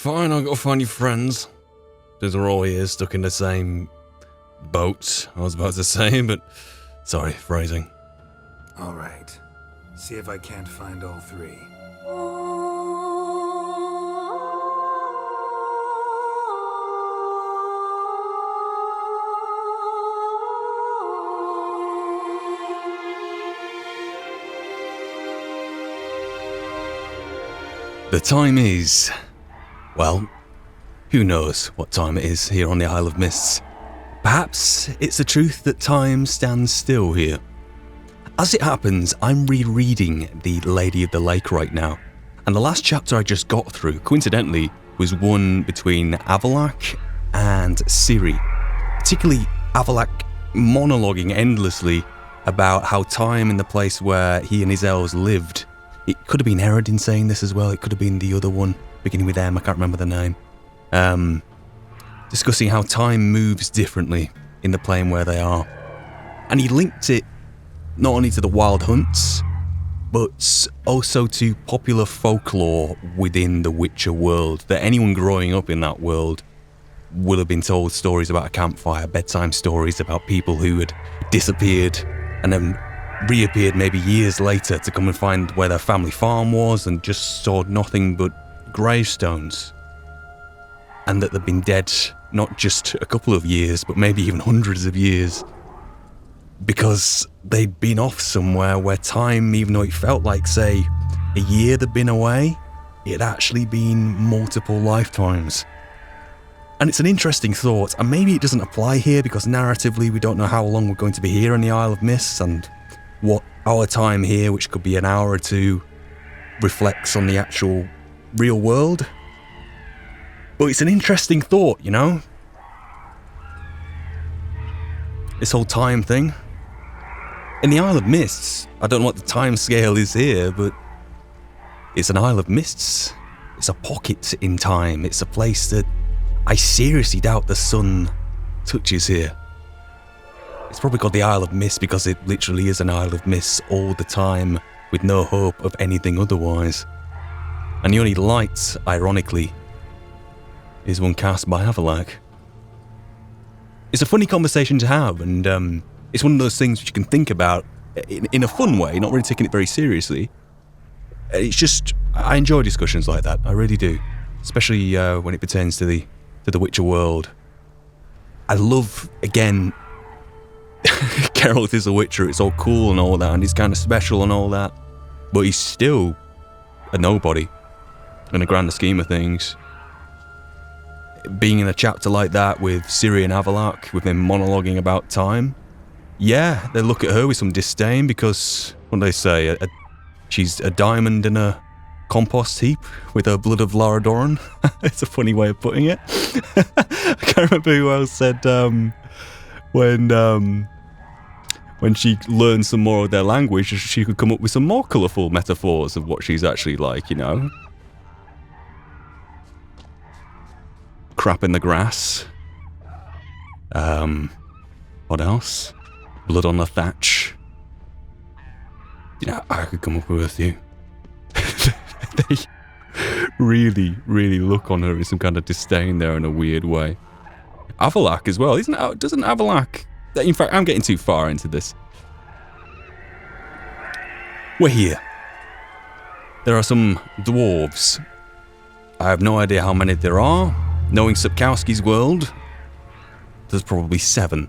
Fine, I'll go find your friends. Because we're all here stuck in the same boat, I was about to say, but sorry, phrasing. Alright. See if I can't find all three. The time is... well, who knows what time it is here on the Isle of Mists. Perhaps it's the truth that time stands still here. As it happens, I'm rereading The Lady of the Lake right now, and the last chapter I just got through, coincidentally, was one between Avallac'h and Ciri. Particularly Avallac'h monologuing endlessly about how time in the place where he and his elves lived. It could have been Eredin saying this as well, it could have been the other one, beginning with M, I can't remember the name. Discussing how time moves differently in the plane where they are. And he linked it not only to the wild hunts, but also to popular folklore within the Witcher world, that anyone growing up in that world will have been told stories about a campfire, bedtime stories about people who had disappeared and then reappeared maybe years later to come and find where their family farm was and just saw nothing but gravestones. And that they'd been dead not just a couple of years, but maybe even hundreds of years. Because they'd been off somewhere where time, even though it felt like, say, a year they'd been away, it had actually been multiple lifetimes. And it's an interesting thought, and maybe it doesn't apply here because narratively we don't know how long we're going to be here in the Isle of Mists, and what our time here, which could be an hour or two, reflects on the actual real world. But it's an interesting thought, you know? This whole time thing. In the Isle of Mists, I don't know what the time scale is here, but it's an Isle of Mists. It's a pocket in time. It's a place that I seriously doubt the sun touches here. It's probably called the Isle of Mist because it literally is an Isle of Mists all the time, with no hope of anything otherwise. And the only light, ironically, is one cast by Avallac'h. It's a funny conversation to have, and it's one of those things which you can think about in a fun way, not really taking it very seriously. It's just, I enjoy discussions like that, I really do. Especially when it pertains to the Witcher world. I love, again, Geralt is a Witcher, it's all cool and all that, and he's kind of special and all that, but he's still a nobody in the grander scheme of things. Being in a chapter like that with Ciri and Avallac'h, with him monologuing about time, yeah, they look at her with some disdain because, what do they say, she's a diamond in a compost heap with her blood of Laradoran. It's a funny way of putting it. I can't remember who else said when she learned some more of their language, she could come up with some more colourful metaphors of what she's actually like, you know. Crap in the grass. What else? Blood on the thatch. You know, I could come up with a few. They really, really look on her with some kind of disdain there in a weird way. Avallac'h as well, doesn't Avallac'h... In fact, I'm getting too far into this. We're here. There are some dwarves. I have no idea how many there are. Knowing Sapkowski's world, there's probably 7.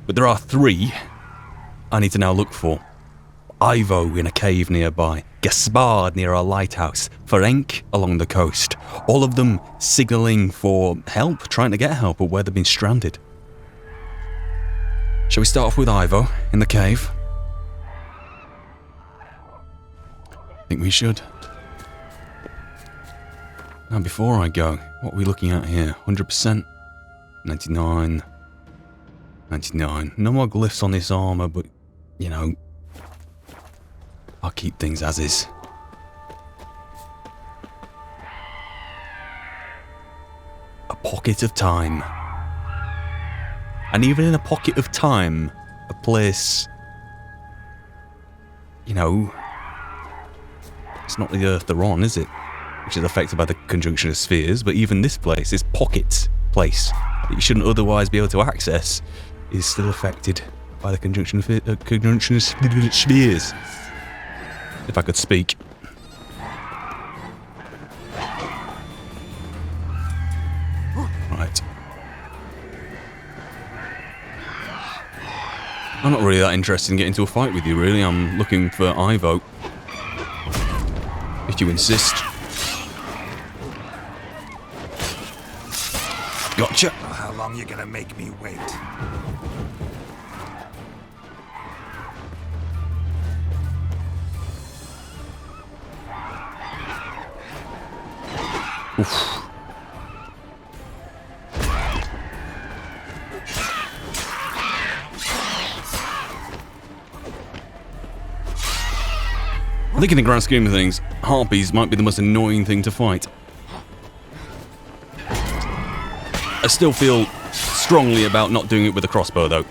But there are 3 I need to now look for. Ivo in a cave nearby, Gaspard near our lighthouse, Ferenc along the coast. All of them signalling for help, trying to get help or where they've been stranded. Shall we start off with Ivo in the cave? I think we should. Now before I go, what are we looking at here? 100%? 99. 99. No more glyphs on this armour, but, you know, I'll keep things as is. A pocket of time. And even in a pocket of time, a place, you know, it's not the earth they're on, is it? which is affected by the conjunction of spheres, but even this place, this pocket place that you shouldn't otherwise be able to access, is still affected by the conjunction of spheres. If I could speak. Right. I'm not really that interested in getting into a fight with you, really. I'm looking for Ivo. If you insist. Gotcha. How long you gonna make me wait? Oof. I think in the grand scheme of things, harpies might be the most annoying thing to fight. I still feel strongly about not doing it with a crossbow, though.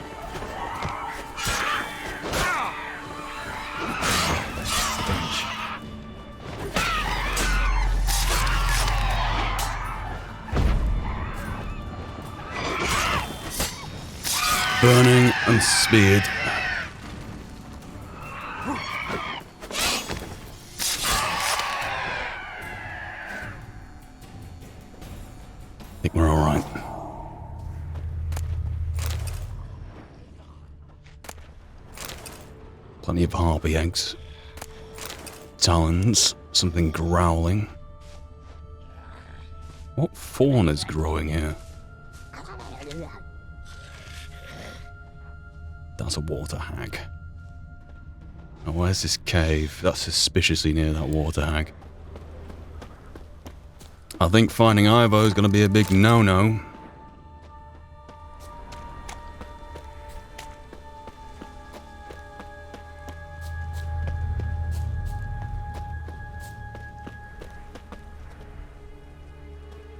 Burning and speared. I think we're all right. Plenty of harpy eggs. Talons. Something growling. What fauna is growing here? That's a water hag. Now where's this cave? That's suspiciously near that water hag. I think finding Ivo is going to be a big no-no.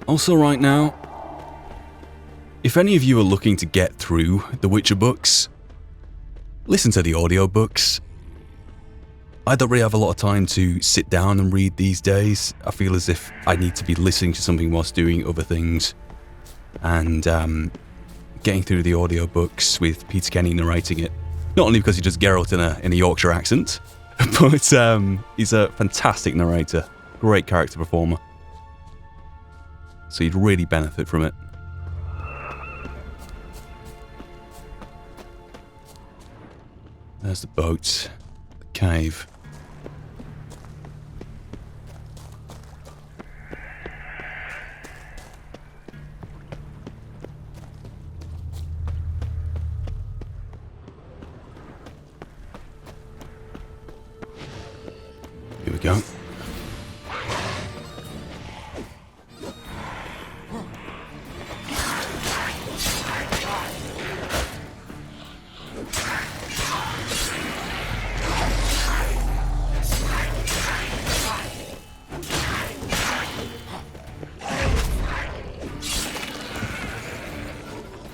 Also right now, if any of you are looking to get through the Witcher books, listen to the audiobooks. I don't really have a lot of time to sit down and read these days. I feel as if I need to be listening to something whilst doing other things. And getting through the audiobooks with Peter Kenny narrating it. Not only because he does Geralt in a Yorkshire accent, but he's a fantastic narrator. Great character performer. So you'd really benefit from it. There's the boat, the cave. Here we go.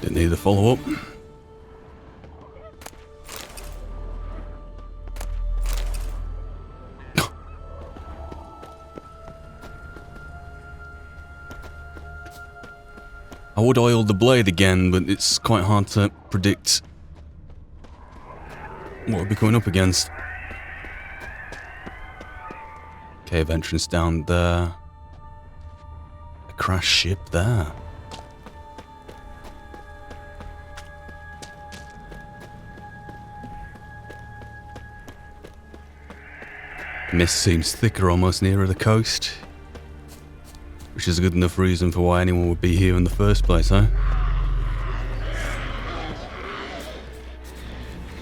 Didn't need the follow-up. I would oil the blade again, but it's quite hard to predict what we'll be coming up against. Cave entrance down there. A crashed ship there. Mist seems thicker almost nearer the coast, which is a good enough reason for why anyone would be here in the first place, huh?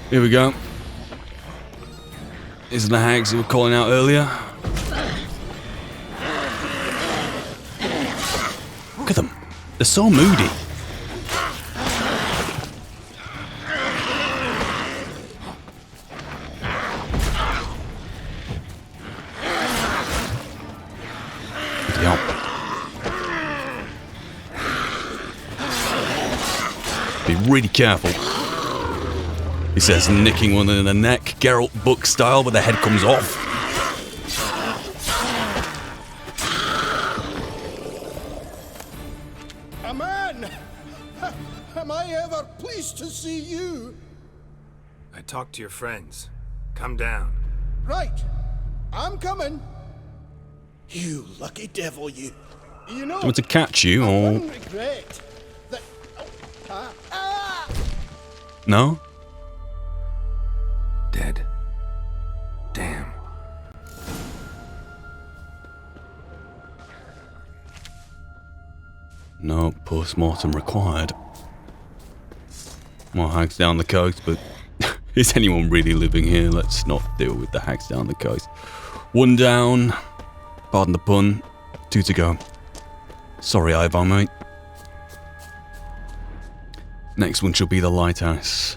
Here we go. These are the hags who were calling out earlier. Look at them. They're so moody. Be really careful. He says, nicking one in the neck, Geralt book style, but the head comes off. Come in! Am I ever pleased to see you? I talked to your friends. Come down. Right. I'm coming. You lucky devil, you. You know, Do you want to catch you, I or... wouldn't regret that... No? Dead. Damn. No post-mortem required. More hags down the coast, but is anyone really living here? Let's not deal with the hags down the coast. One down. Pardon the pun. 2 to go. Sorry, Ivar, mate. Next one shall be the lighthouse.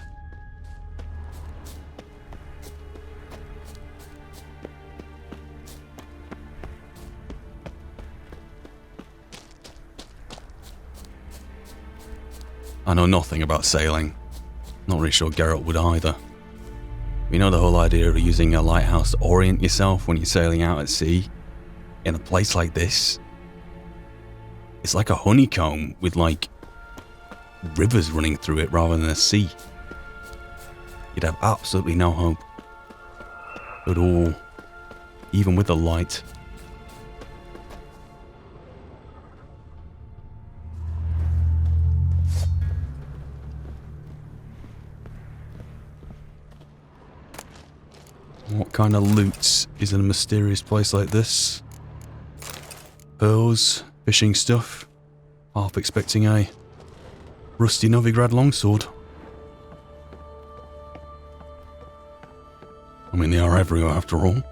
I know nothing about sailing. Not really sure Geralt would either. You know the whole idea of using a lighthouse to orient yourself when you're sailing out at sea? In a place like this? It's like a honeycomb with like rivers running through it rather than a sea. You'd have absolutely no hope at all, even with the light. What kind of loot is in a mysterious place like this? Pearls, fishing stuff. Half expecting a rusty Novigrad longsword. I mean, they are everywhere after all.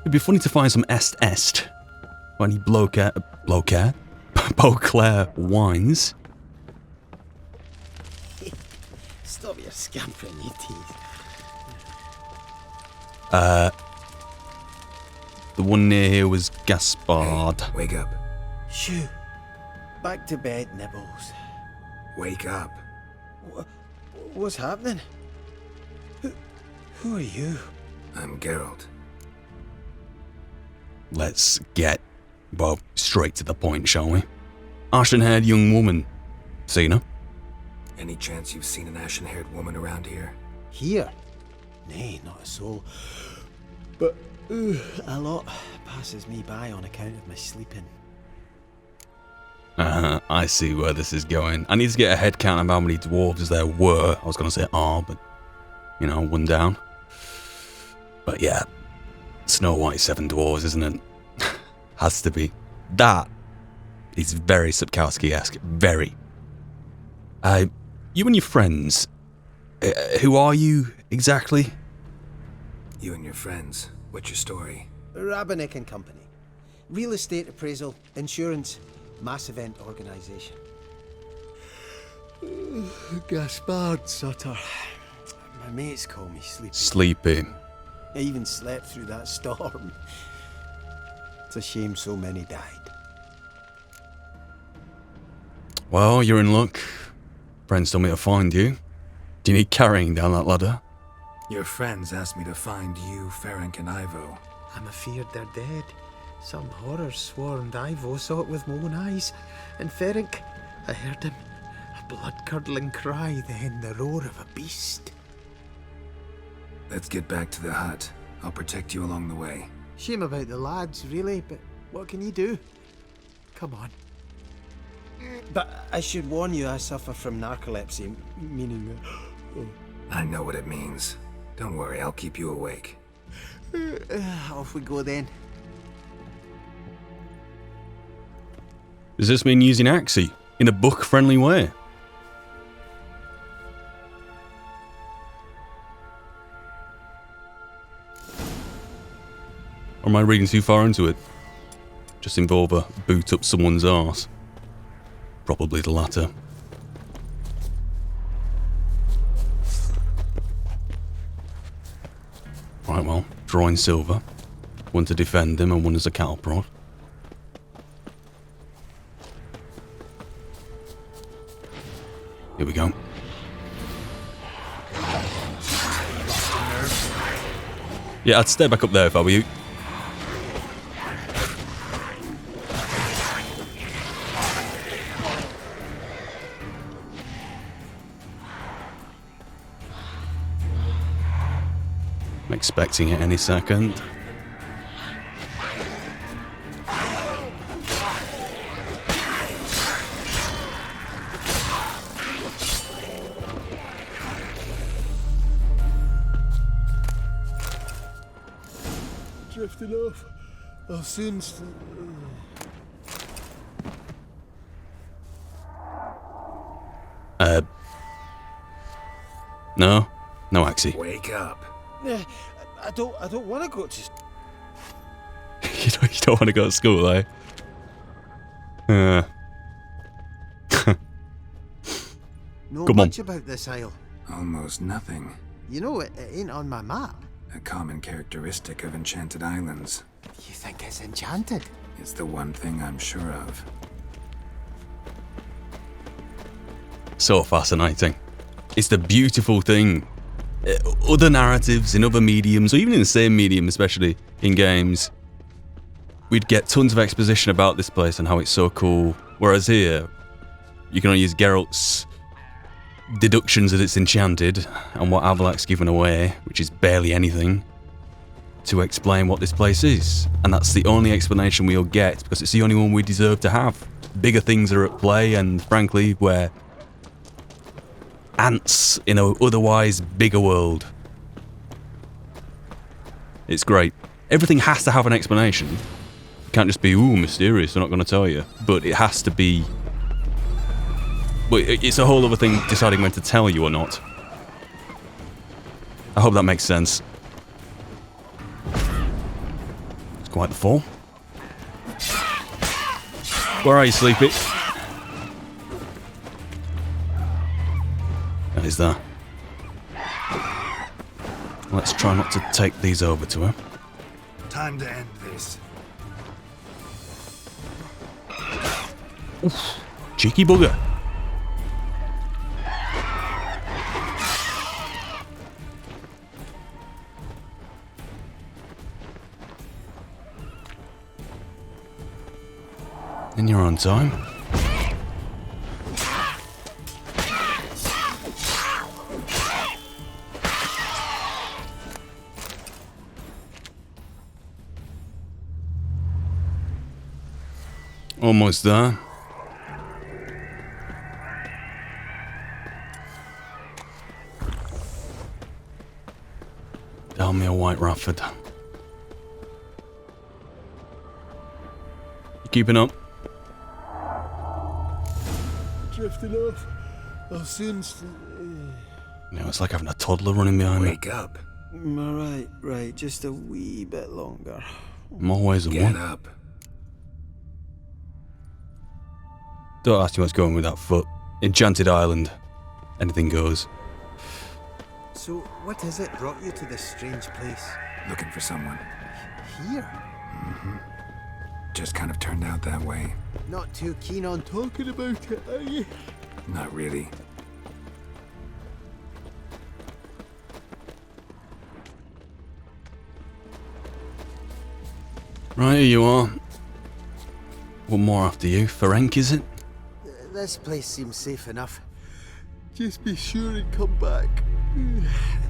It'd be funny to find some Est. Or any Beauclair wines. Stop your scampering, you teeth. The one near here was Gaspard. Hey, wake up. Shoo. Back to bed, Nibbles. Wake up. What's happening? Who are you? I'm Geralt. Let's get, well, straight to the point, shall we? Ashen-haired young woman. Seen her? Any chance you've seen an ashen-haired woman around here? Here? Nay, not a soul. But a lot passes me by on account of my sleeping. I see where this is going. I need to get a head count of how many dwarves there were. I was going to say are, but, you know, one down. But yeah, Snow White 7 dwarves, isn't it? Has to be. That is very Sapkowski-esque. Very. You and your friends, who are you exactly? You and your friends. What's your story? Rabbinick and Company. Real estate appraisal, insurance, mass event organisation. Gaspard Sutter. My mates call me Sleepy. Sleepy. I even slept through that storm. It's a shame so many died. Well, you're in luck. Friends told me to find you. Do you need carrying down that ladder? Your friends asked me to find you, Ferenc, and Ivo. I'm afeard they're dead. Some horrors swarmed Ivo, saw it with my own eyes. And Ferenc, I heard him. A blood-curdling cry, then the roar of a beast. Let's get back to the hut. I'll protect you along the way. Shame about the lads, really, but what can you do? Come on. But I should warn you, I suffer from narcolepsy, meaning... I know what it means. Don't worry, I'll keep you awake. Off we go then. Does this mean using Axie in a book-friendly way? Or am I reading too far into it? Just involve a boot up someone's arse. Probably the latter. Right, well, drawing silver. One to defend him and one as a cattle prod. Here we go. Yeah, I'd stay back up there if I were you. expecting it any second. Drifting off. I'll soon. No? No, Axie. Wake up. I don't want to go to. You don't want to go to school, eh? Know Come on. much about this isle. Almost nothing. You know, it ain't on my map. A common characteristic of enchanted islands. You think it's enchanted? It's the one thing I'm sure of. So fascinating. It's the beautiful thing. Other narratives in other mediums, or even in the same medium, especially in games, we'd get tons of exposition about this place and how it's so cool. Whereas here, you can only use Geralt's deductions that it's enchanted and what Avalak's given away, which is barely anything, to explain what this place is. And that's the only explanation we'll get, because it's the only one we deserve to have. Bigger things are at play, and frankly, we're ants in an otherwise bigger world. It's great. Everything has to have an explanation. It can't just be, ooh, mysterious, they're not going to tell you. But it has to be... Well, it's a whole other thing deciding when to tell you or not. I hope that makes sense. It's quite the fall. Where are you, Sleepy? That is that. Let's try not to take these over to her. Time to end this. Oof. Cheeky bugger. In your own time. Almost there. Down me a White Rafford. You keeping up? Drifting off. I'll soon. You know, it's like having a toddler running behind me. Wake up. Right. Just a wee bit longer. More ways than Get one. up. Don't ask me what's going with that foot. Enchanted Island. Anything goes. So, what is it brought you to this strange place? Looking for someone. Here? Just kind of turned out that way. Not too keen on talking about it, are you? Not really. Right, here you are. One more after you. Ferenc, is it? This place seems safe enough. Just be sure and come back. And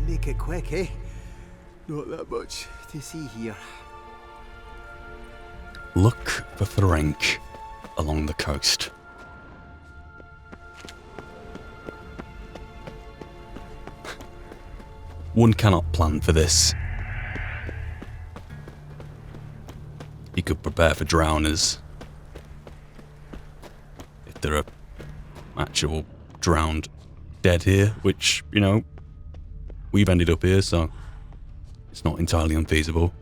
make it quick, eh? Not that much to see here. Look for Ferenc along the coast. One cannot plan for this. You could prepare for drowners. If there are actual drowned dead here, which, you know, we've ended up here, so it's not entirely unfeasible.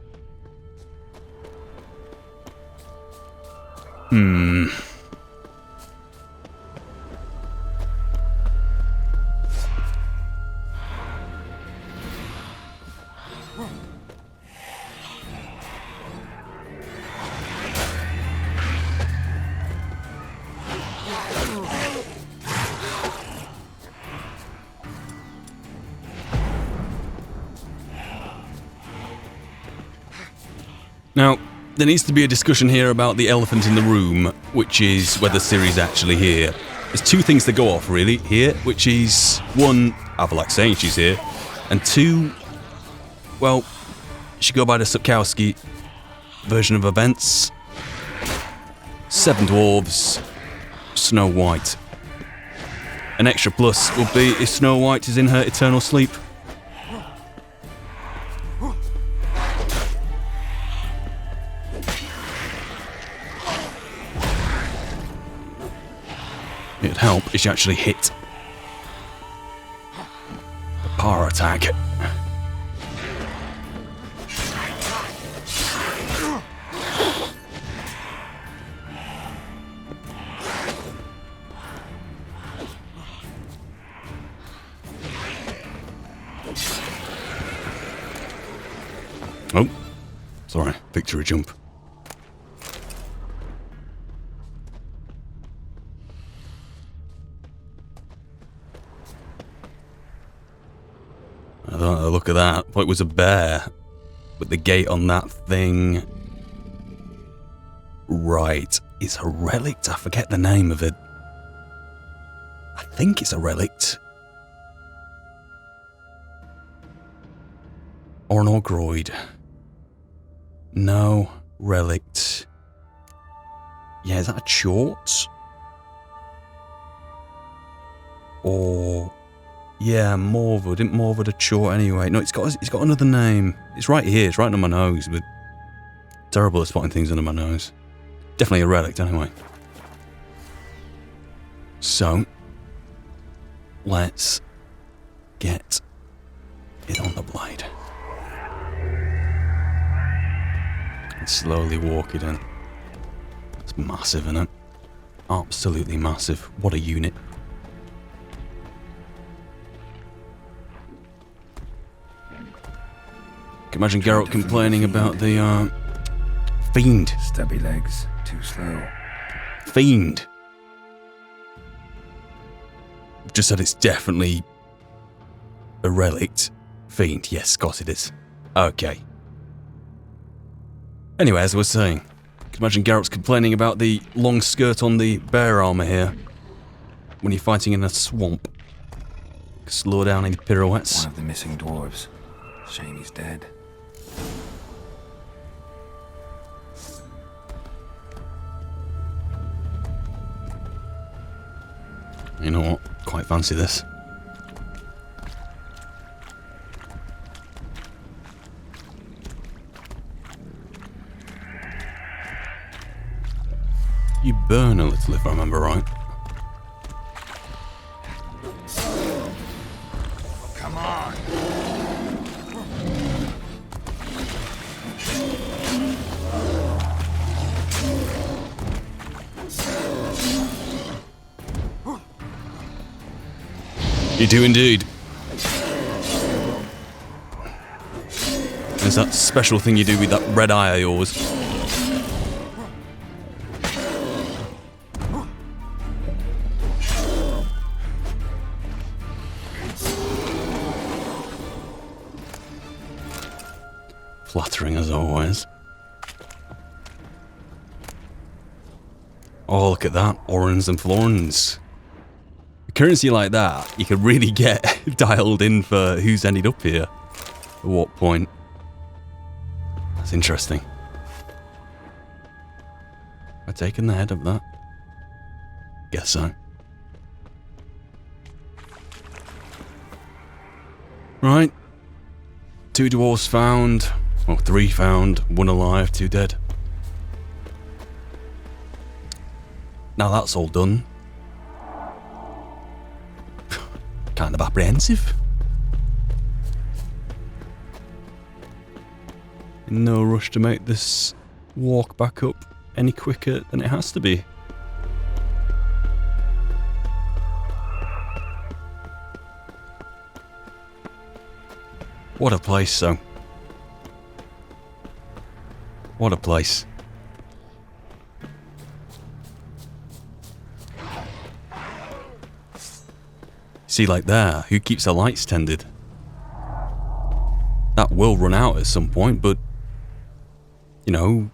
Now, there needs to be a discussion here about the elephant in the room, which is whether Ciri's actually here. There's two things that go off, really, here, which is, one, Avalak saying she's here, and two, well, should go by the Sapkowski version of events. 7 dwarves, Snow White. An extra plus will be if Snow White is in her eternal sleep. It'd help if she actually hit the power attack. Oh, sorry, victory jump. I don't know, look at that. I thought it was a bear. But the gate on that thing... Right, it's a relic. I forget the name of it. I think it's a relic. Or an Orgroid. No, relic. Yeah, is that a chort? Or... Yeah, Morwood. Isn't Morwood a chort anyway? No, it's got another name. It's right here. It's right under my nose, but terrible at spotting things under my nose. Definitely a relic anyway. So, let's get it on the blade. And slowly walk it in. It's massive, isn't it? Absolutely massive. What a unit. Can imagine Geralt complaining about the fiend. Stubby legs, too slow. Fiend. Just said it's definitely a relic. Fiend. Yes, of course it is. Okay. Anyway, as I was saying, can imagine Geralt's complaining about the long skirt on the bear armor here when you're fighting in a swamp. Slow down any pirouettes. One of the missing dwarves. Shame he's dead. You know what? Quite fancy this. You burn a little, if I remember right. Come on. You do indeed. There's that special thing you do with that red eye of yours. Flattering as always. Oh, look at that. Orans and florins. Currency like that, you could really get dialed in for who's ended up here. At what point. That's interesting. Have I taken the head of that? Guess so. Right. 2 dwarves found. Well, 3 found. 1 alive, 2 dead. Now that's all done. Kind of apprehensive. In no rush to make this walk back up any quicker than it has to be. What a place, though. What a place. See, like there, who keeps the lights tended? That will run out at some point, but... You know,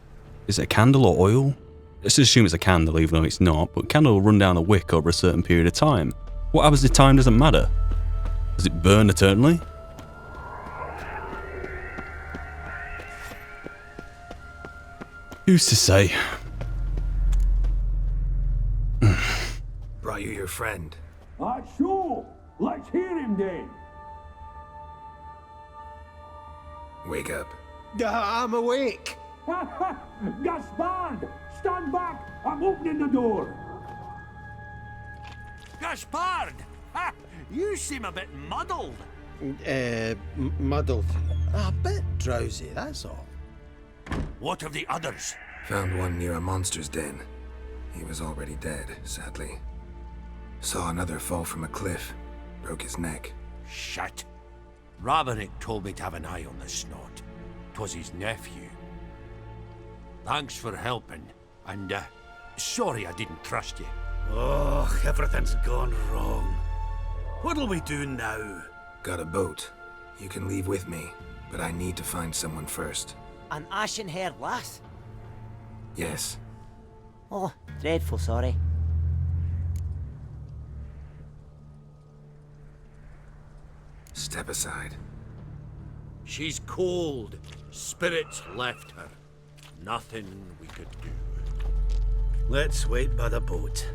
is it a candle or oil? Let's assume it's a candle, even though it's not, but candle will run down a wick over a certain period of time. What happens if time doesn't matter? Does it burn eternally? Who's to say? Brought you your friend. Sure. Let's hear him then. Wake up. I'm awake. Gaspard! Stand back! I'm opening the door. Gaspard! Ha! You seem a bit muddled. Muddled. A bit drowsy, that's all. What of the others? Found one near a monster's den. He was already dead, sadly. Saw another fall from a cliff. Broke his neck. Shit. Raverick told me to have an eye on the snot. 'Twas his nephew. Thanks for helping, and sorry I didn't trust you. Oh, everything's gone wrong. What'll we do now? Got a boat. You can leave with me, but I need to find someone first. An ashen-haired lass? Yes. Oh, dreadful sorry. Step aside. She's cold. Spirits left her. Nothing we could do. Let's wait by the boat.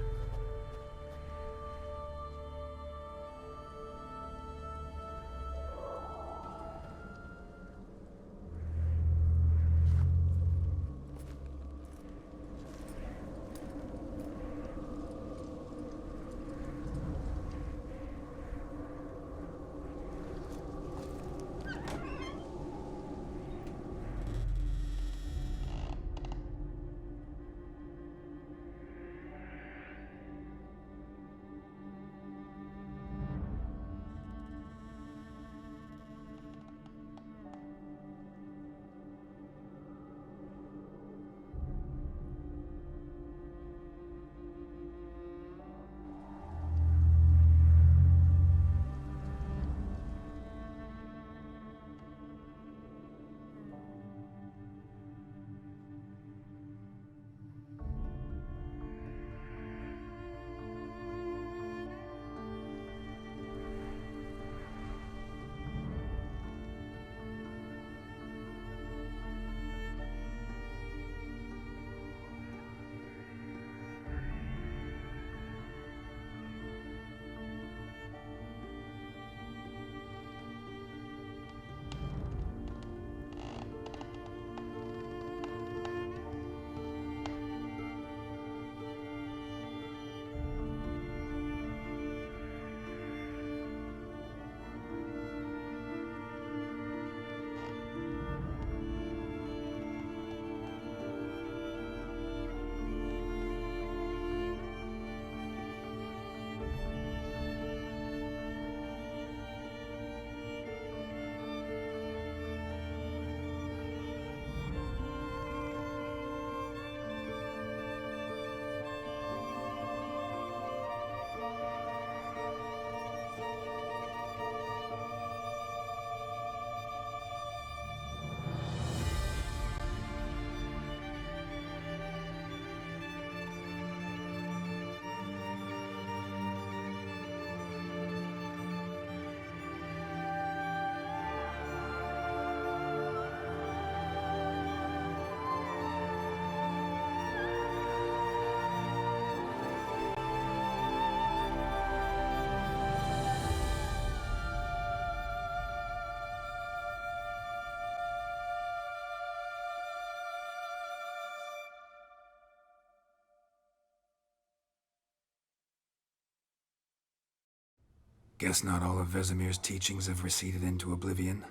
Guess not all of Vesemir's teachings have receded into oblivion.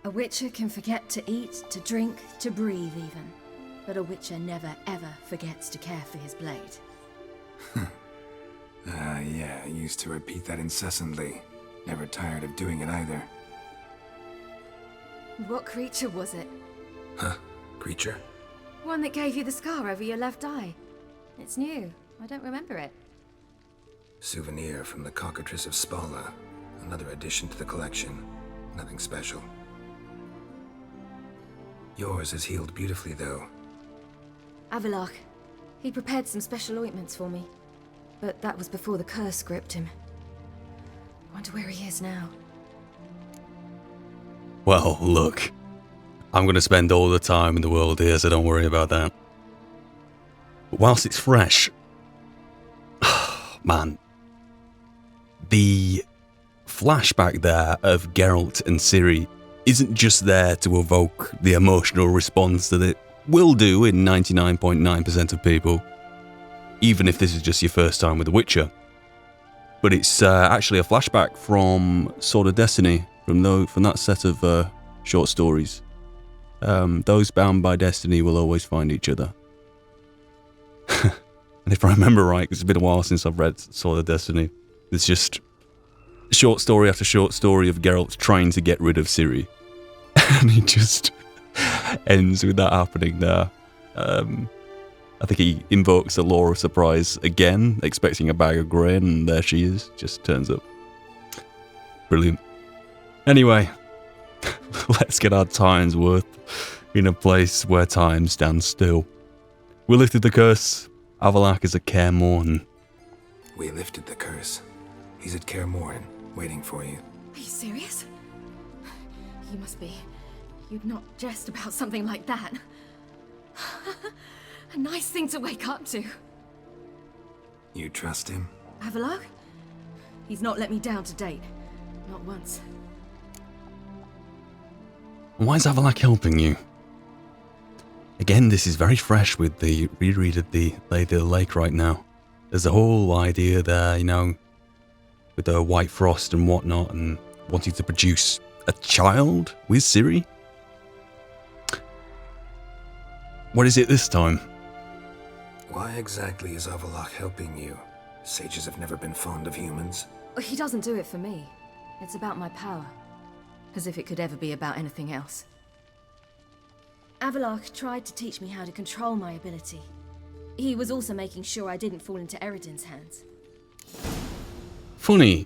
A witcher can forget to eat, to drink, to breathe even. But a witcher never ever forgets to care for his blade. Yeah, I used to repeat that incessantly. Never tired of doing it either. What creature was it? Huh? Creature? One that gave you the scar over your left eye. It's new. I don't remember it. Souvenir from the Cockatrice of Spala. Another addition to the collection. Nothing special. Yours has healed beautifully, though. Avalok. He prepared some special ointments for me. But that was before the curse gripped him. Wonder where he is now. Well, look. I'm going to spend all the time in the world here, so don't worry about that. But whilst it's fresh, man, the flashback there of Geralt and Ciri isn't just there to evoke the emotional response that it will do in 99.9% of people, even if this is just your first time with The Witcher. But it's actually a flashback from Sword of Destiny, from that set of short stories. Those bound by destiny will always find each other. And if I remember right, 'cause it's been a while since I've read Sword of Destiny, it's just short story after short story of Geralt trying to get rid of Ciri. And it just ends with that happening there. I think he invokes the law of surprise again, expecting a bag of grain, and there she is, just turns up. Brilliant. Anyway, let's get our time's worth in a place where time stands still. We lifted the curse. Avallac'h is at Kaer Morhen. We lifted the curse. He's at Kaer Morhen, waiting for you. Are you serious? You must be. You'd not jest about something like that. A nice thing to wake up to. You trust him? Avallac'h? He's not let me down to date. Not once. Why is Avallac'h helping you? Again, this is very fresh with the reread of the Lady of the Lake right now. There's a whole idea there, you know, with the white frost and whatnot, and wanting to produce a child with Ciri. What is it this time? Why exactly is Avallac'h helping you? Sages have never been fond of humans. He doesn't do it for me. It's about my power. As if it could ever be about anything else. Avallac'h tried to teach me how to control my ability. He was also making sure I didn't fall into Eredin's hands. Funny.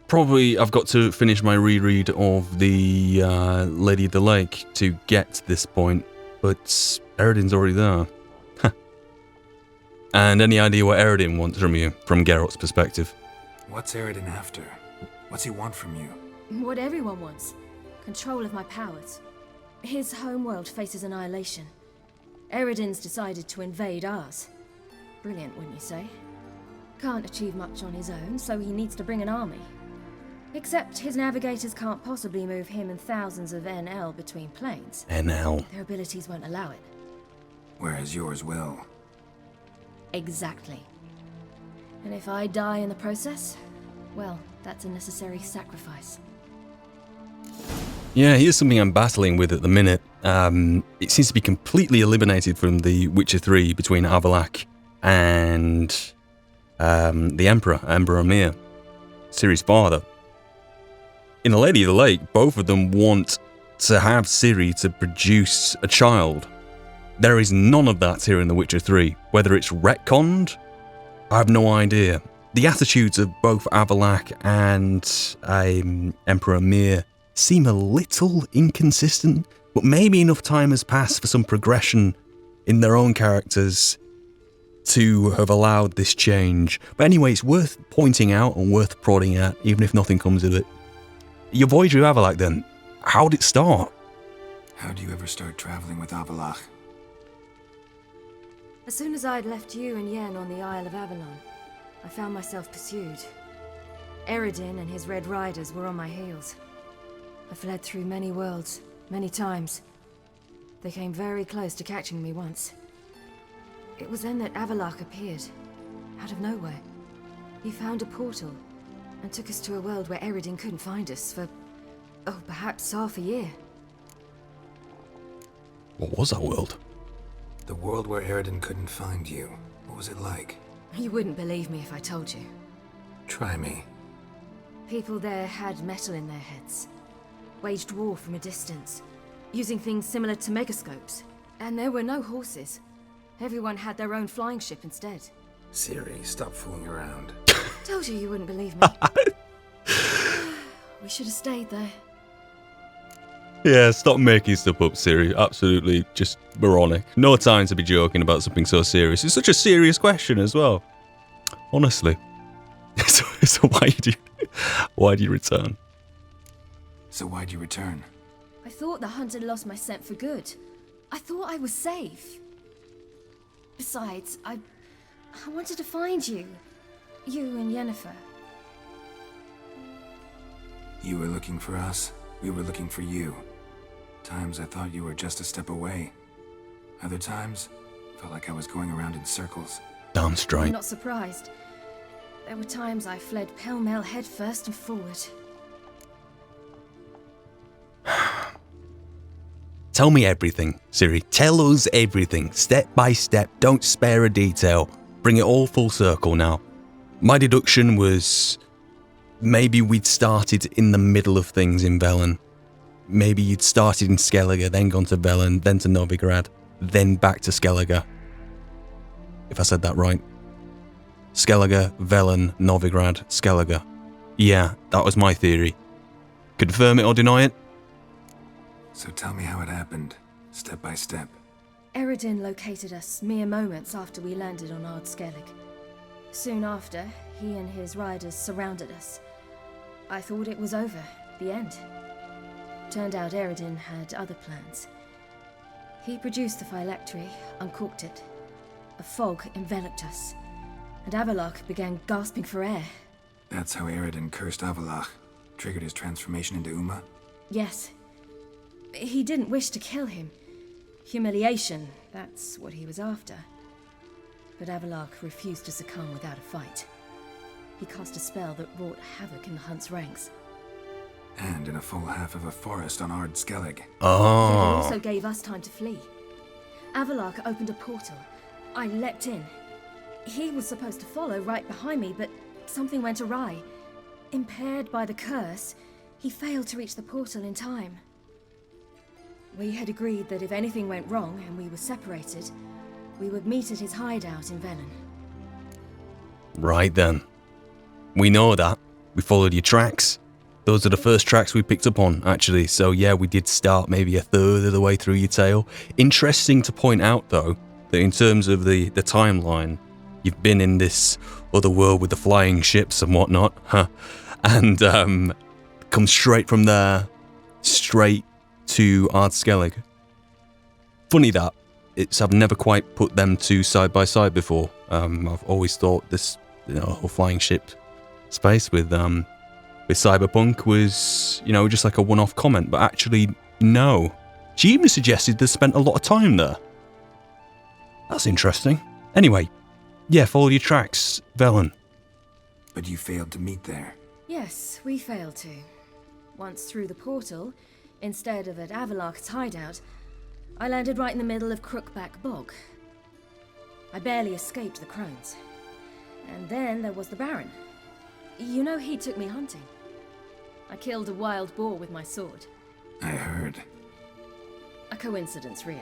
Probably I've got to finish my reread of the Lady of the Lake to get to this point, but Eredin's already there. And any idea what Eredin wants from you, from Geralt's perspective? What's Eredin after? What's he want from you? What everyone wants. Control of my powers. His homeworld faces annihilation. Eredin's decided to invade ours. Brilliant, wouldn't you say? Can't achieve much on his own, so he needs to bring an army. Except his navigators can't possibly move him and thousands of NL between planes. NL. Their abilities won't allow it. Whereas yours will. Exactly. And if I die in the process, well, that's a necessary sacrifice. Yeah, here's something I'm battling with at the minute. It seems to be completely eliminated from The Witcher 3 between Avallac'h and the Emperor Armour, Ciri's father. In The Lady of the Lake, both of them want to have Ciri to produce a child. There is none of that here in The Witcher 3. Whether it's retconned, I have no idea. The attitudes of both Avallac'h and Emperor Armour seem a little inconsistent, but maybe enough time has passed for some progression in their own characters to have allowed this change. But anyway, it's worth pointing out and worth prodding at, even if nothing comes of it. Your voyage with Avallac'h then, how did it start? How do you ever start traveling with Avallac'h? As soon as I'd left you and Yen on the Isle of Avalon, I found myself pursued. Eredin and his Red Riders were on my heels. I fled through many worlds, many times. They came very close to catching me once. It was then that Avallac'h appeared, out of nowhere. He found a portal, and took us to a world where Eredin couldn't find us for, perhaps half a year. What was that world? The world where Eredin couldn't find you. What was it like? You wouldn't believe me if I told you. Try me. People there had metal in their heads. Waged war from a distance, using things similar to megascopes. And there were no horses. Everyone had their own flying ship instead. Ciri, stop fooling around. Told you wouldn't believe me. We should have stayed there. Yeah, stop making stuff up, Ciri. Absolutely just moronic. No time to be joking about something so serious. It's such a serious question as well. Honestly. So why do you return? So why'd you return? I thought the hunt had lost my scent for good. I thought I was safe. Besides, I wanted to find you. You and Yennefer. You were looking for us. We were looking for you. Times I thought you were just a step away. Other times, felt like I was going around in circles. Damn I'm straight. not surprised. There were times I fled pell-mell head first and forward. Tell me everything, Ciri. Tell us everything, step by step. Don't spare a detail. Bring it all full circle now. My deduction was maybe we'd started in the middle of things in Velen. Maybe you'd started in Skellige, then gone to Velen, then to Novigrad, then back to Skellige. If I said that right. Skellige, Velen, Novigrad, Skellige. Yeah, that was my theory. Confirm it or deny it? So tell me how it happened, step by step. Eredin located us mere moments after we landed on Ard Skellig. Soon after, he and his riders surrounded us. I thought it was over, the end. Turned out Eredin had other plans. He produced the phylactery, uncorked it. A fog enveloped us, and Avallac'h began gasping for air. That's how Eredin cursed Avallac'h, triggered his transformation into Uma? Yes. He didn't wish to kill him. Humiliation, that's what he was after. But Avallac'h refused to succumb without a fight. He cast a spell that wrought havoc in the Hunt's ranks. And in a full half of a forest on Ard Skellig. Oh. He also gave us time to flee. Avallac'h opened a portal. I leapt in. He was supposed to follow right behind me, but something went awry. Impaired by the curse, he failed to reach the portal in time. We had agreed that if anything went wrong and we were separated, we would meet at his hideout in Velen. Right then. We know that. We followed your tracks. Those are the first tracks we picked up on, actually. So yeah, we did start maybe a third of the way through your tale. Interesting to point out, though, that in terms of the timeline, you've been in this other world with the flying ships and whatnot, and come straight from there, straight to Ard Skellig. Funny that. I've never quite put them two side by side before. I've always thought this, whole flying ship space with Cyberpunk was, just like a one-off comment, but actually, no. She even suggested they spent a lot of time there. That's interesting. Anyway, yeah, follow your tracks, Velen. But you failed to meet there. Yes, we failed to. Once through the portal, instead of at Avallac'h's hideout, I landed right in the middle of Crookback Bog. I barely escaped the crones. And then there was the Baron. He took me hunting. I killed a wild boar with my sword. I heard. A coincidence, really.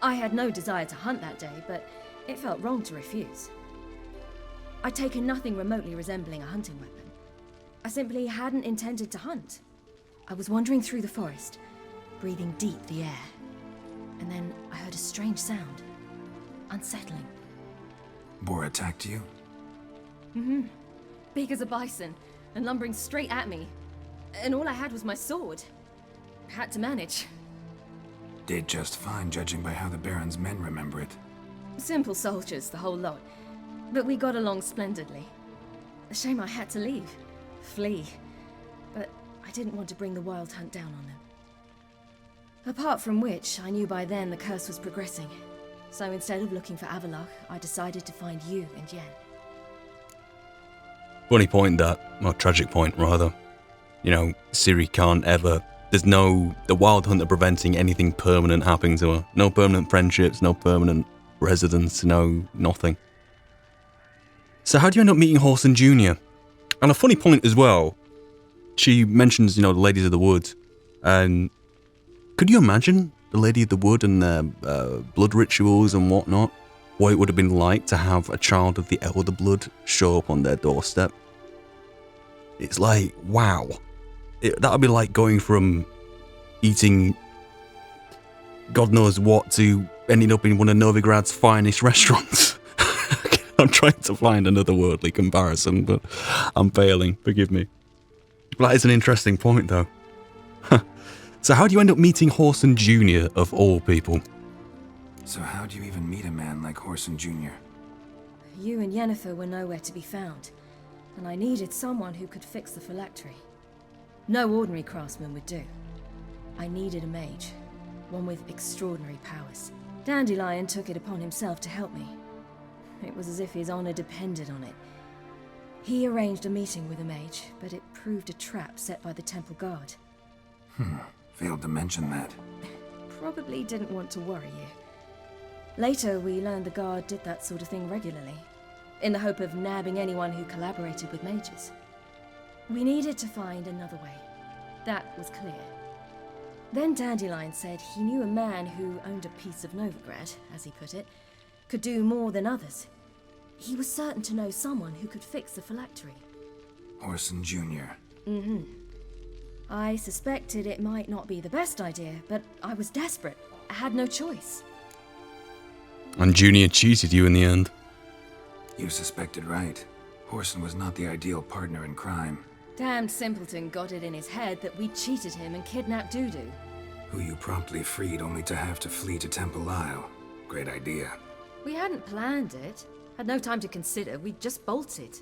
I had no desire to hunt that day, but it felt wrong to refuse. I'd taken nothing remotely resembling a hunting weapon. I simply hadn't intended to hunt. I was wandering through the forest, breathing deep the air. And then I heard a strange sound. Unsettling. Boar attacked you? Mm-hmm. Big as a bison, and lumbering straight at me. And all I had was my sword. Had to manage. Did just fine, judging by how the Baron's men remember it. Simple soldiers, the whole lot. But we got along splendidly. A shame I had to leave. Flee. But I didn't want to bring the wild hunt down on them. Apart from which, I knew by then the curse was progressing. So instead of looking for Avallac'h, I decided to find you and Yen. Funny point that, or tragic point rather. Ciri can't ever, the wild hunter preventing anything permanent happening to her. No permanent friendships, no permanent residence, no nothing. So how do you end up meeting Whoreson Jr.? And a funny point as well, she mentions, the Ladies of the Wood, and could you imagine the Lady of the Wood and their blood rituals and whatnot? What it would have been like to have a child of the Elder Blood show up on their doorstep? It's like, wow. That would be like going from eating God knows what to ending up in one of Novigrad's finest restaurants. I'm trying to find another worldly comparison, but I'm failing. Forgive me. But that is an interesting point, though. So how do you end up meeting Horson Jr. of all people? So how'd you even meet a man like Horson Jr.? You and Yennefer were nowhere to be found, and I needed someone who could fix the phylactery. No ordinary craftsman would do. I needed a mage, one with extraordinary powers. Dandelion took it upon himself to help me. It was as if his honor depended on it. He arranged a meeting with a mage, but it proved a trap set by the temple guard. Failed to mention that. Probably didn't want to worry you. Later, we learned the guard did that sort of thing regularly, in the hope of nabbing anyone who collaborated with mages. We needed to find another way. That was clear. Then Dandelion said he knew a man who owned a piece of Novigrad, as he put it, could do more than others. He was certain to know someone who could fix the phylactery. Horson Jr. I suspected it might not be the best idea, but I was desperate. I had no choice. And Junior cheated you in the end. You suspected right. Horson was not the ideal partner in crime. Damned simpleton got it in his head that we cheated him and kidnapped Dudu. Who you promptly freed only to have to flee to Temple Isle. Great idea. We hadn't planned it. Had no time to consider. We just bolted.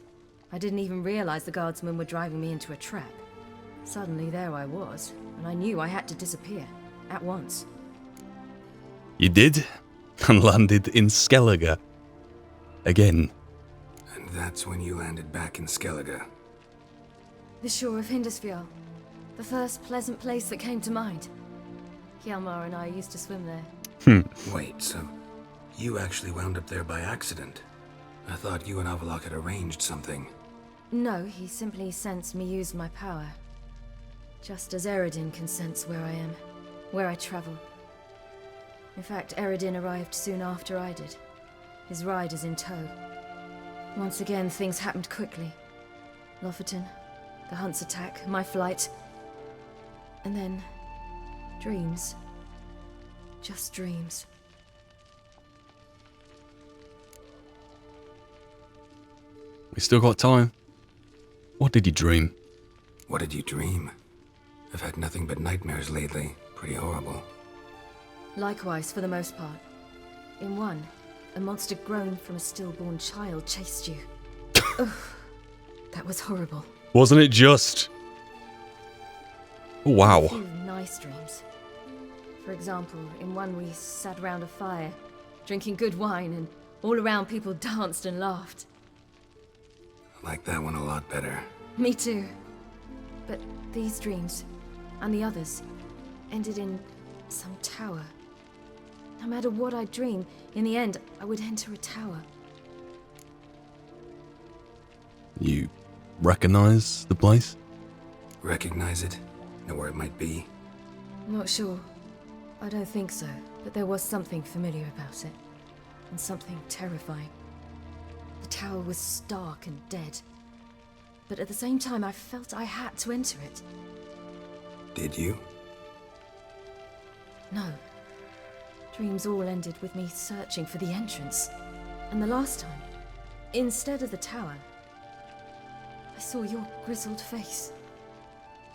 I didn't even realize the guardsmen were driving me into a trap. Suddenly there I was, and I knew I had to disappear. At once. You did, and landed in Skellige. Again. And that's when you landed back in Skellige. The shore of Hindisfjall. The first pleasant place that came to mind. Hjalmar and I used to swim there. Wait, so you actually wound up there by accident? I thought you and Avallac'h had arranged something. No, he simply sensed me use my power. Just as Eredin can sense where I am, where I travel. In fact, Eredin arrived soon after I did. His riders in tow. Once again, things happened quickly. Lofoten, the Hunt's attack, my flight. And then, dreams. Just dreams. We still got time. What did you dream? What did you dream? I've had nothing but nightmares lately. Pretty horrible. Likewise, for the most part. In one, a monster grown from a stillborn child chased you. Ugh, that was horrible. Wasn't it just? Oh, wow. A few nice dreams. For example, in one we sat around a fire, drinking good wine, and all around people danced and laughed. I like that one a lot better. Me too. But these dreams, and the others, ended in some tower. No matter what I dream, in the end, I would enter a tower. You recognize the place? Recognize it? Know where it might be? Not sure. I don't think so, but there was something familiar about it. And something terrifying. The tower was stark and dead. But at the same time, I felt I had to enter it. Did you? No. Dreams all ended with me searching for the entrance. And the last time, instead of the tower, I saw your grizzled face.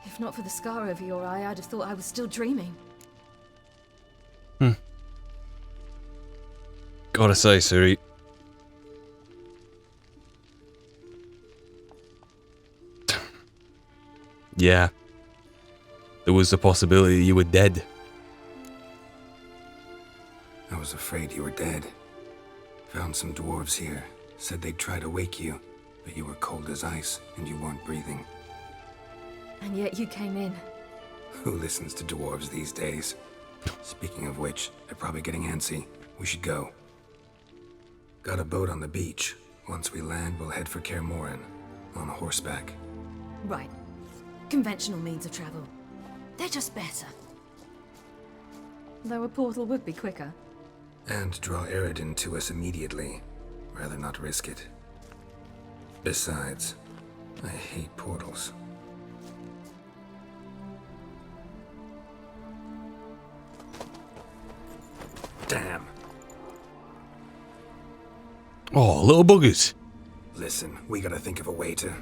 If not for the scar over your eye, I'd have thought I was still dreaming. Gotta say, Suri. Yeah. There was a possibility you were dead. I was afraid you were dead. Found some dwarves here. Said they'd try to wake you, but you were cold as ice and you weren't breathing. And yet you came in. Who listens to dwarves these days? Speaking of which, they're probably getting antsy. We should go. Got a boat on the beach. Once we land, we'll head for Kaer Morhen. On horseback. Right. Conventional means of travel. They're just better. Though a portal would be quicker. And draw Eredin to us immediately. Rather not risk it. Besides, I hate portals. Damn. Oh, little buggers. Listen, we gotta think of a way to...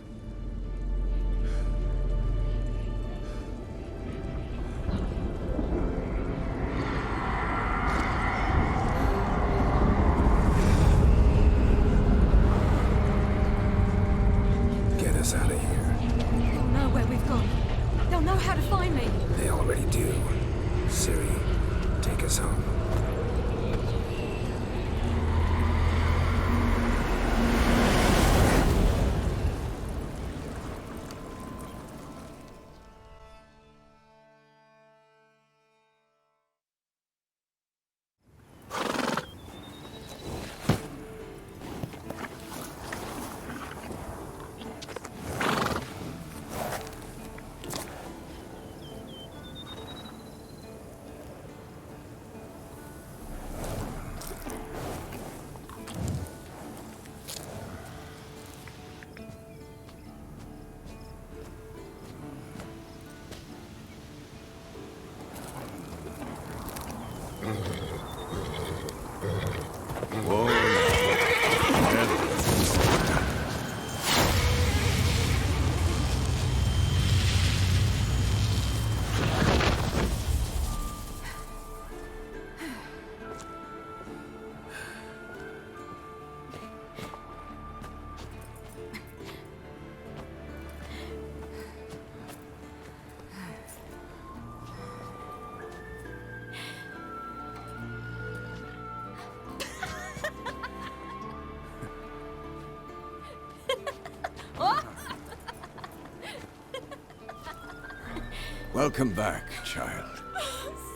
Welcome back, child.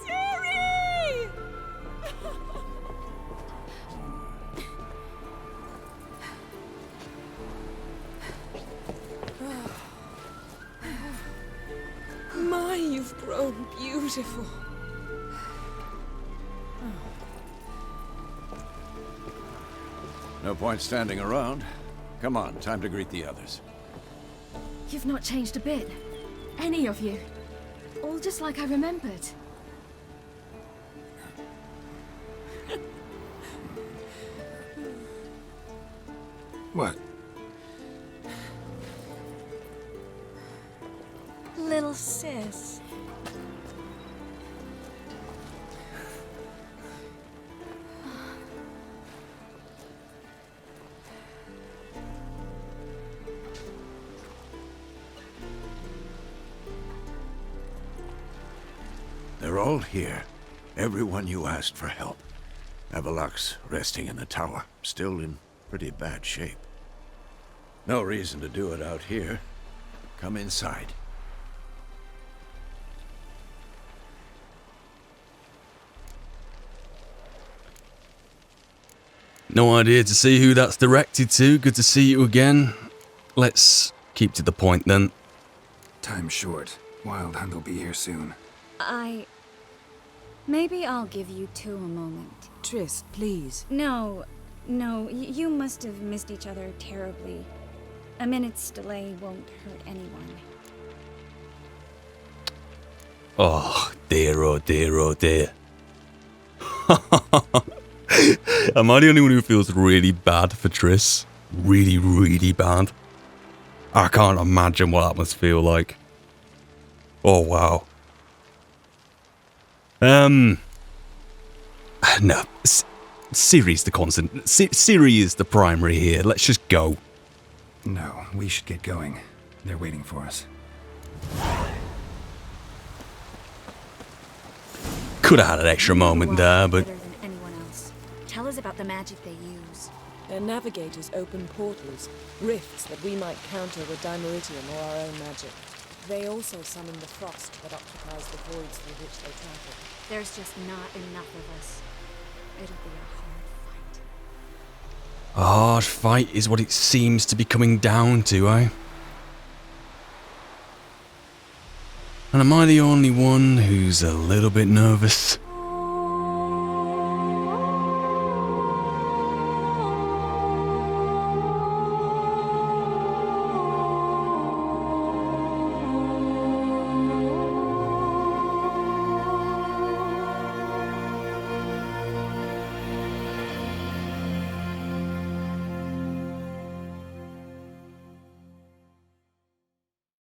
Sorry! My, you've grown beautiful. No point standing around. Come on, time to greet the others. You've not changed a bit. Any of you. All just like I remembered. What? Little sis. They're all here. Everyone you asked for help. Avalok's resting in the tower, still in pretty bad shape. No reason to do it out here. Come inside. No idea to see who that's directed to. Good to see you again. Let's keep to the point then. Time's short. Wild Hunt will be here soon. Maybe I'll give you two a moment. Triss, please. No, you must have missed each other terribly. A minute's delay won't hurt anyone. Oh dear, oh dear, oh dear. Am I the only one who feels really bad for Triss? Really, really bad. I can't imagine what that must feel like. Oh wow. No. Ciri's the constant. Ciri is the primary here. Let's just go. No, we should get going. They're waiting for us. Could have had an extra moment there, but... Better than anyone else. Tell us about the magic they use. Their navigators open portals, rifts that we might counter with dimeritium or our own magic. They also summon the frost that occupies the voids through which they travel. There's just not enough of us. It'll be a hard fight. A hard fight is what it seems to be coming down to, eh? And am I the only one who's a little bit nervous?